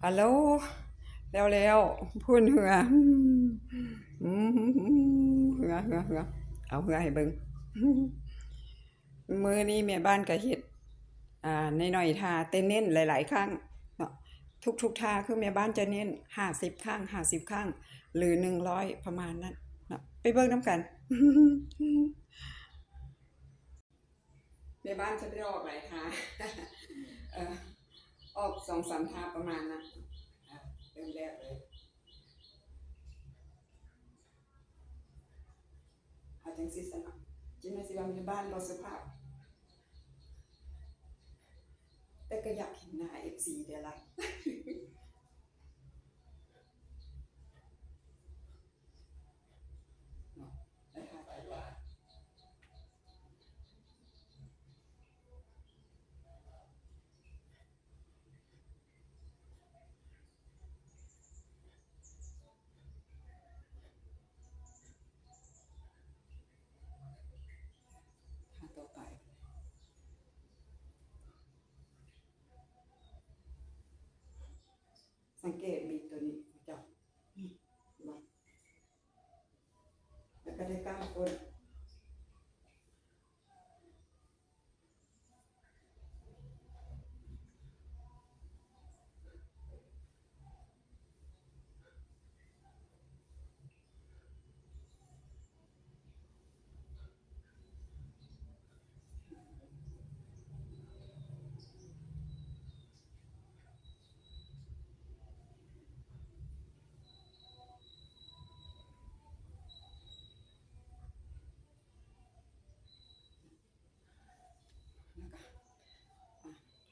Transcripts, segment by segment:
ฮัลโหลแล้วพูดเหือเหือเอาเหือให้เบิ่งมื้อนี้แม่บ้านก็เฮ็ดน้อยๆท่าแต่เน้นหลายๆครั้งเนาะทุกท่าคือแม่บ้านจะเน้น50ครั้ง50ครั้งหรือ100ประมาณนั้นเนาะไปเบิ่งนำกันแม่บ้านจะไม่ได้ออกหลายท่าเอ่อออก2-3ท่าประมาณนั้นเริ่มแรกเลยเอาจังซี่ซะเนาะจิน่าสิว่าแม่บ้านบ่สุภาพ แต่ก็อยากเห็นหน้า FC เดี๋ยวล่ะเนาะนะคะแต่ว่าท่าต่อไปสังเกตบีบตัวนี้จับนี่บ่แล้วก็ได้ก้าวก้นนะคะ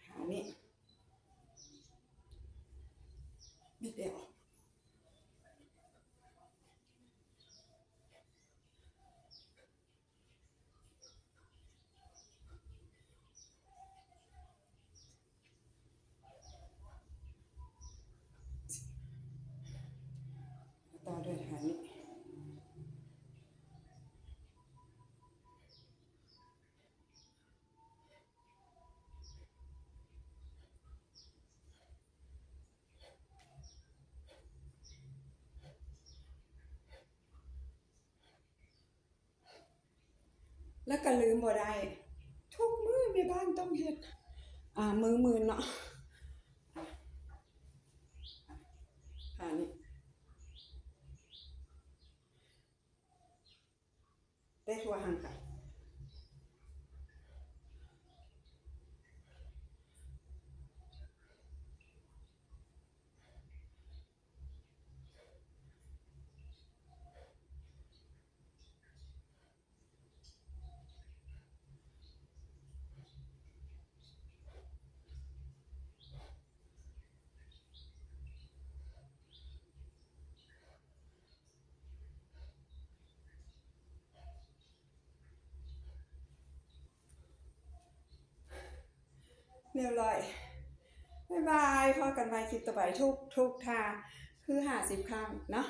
ขานี้นิดเดียวต่อด้วยขานี้แล้วก็ลืมบ่ได้ทุกมื้อแม่บ้านต้องเฮ็ดมือเนาะขานี้ได้ทั่วห่างกัน เรียบร้อยบ๊ายบายพอกันใหม่คลิปต่อไปทุกท่าคือ50ครั้งเนาะ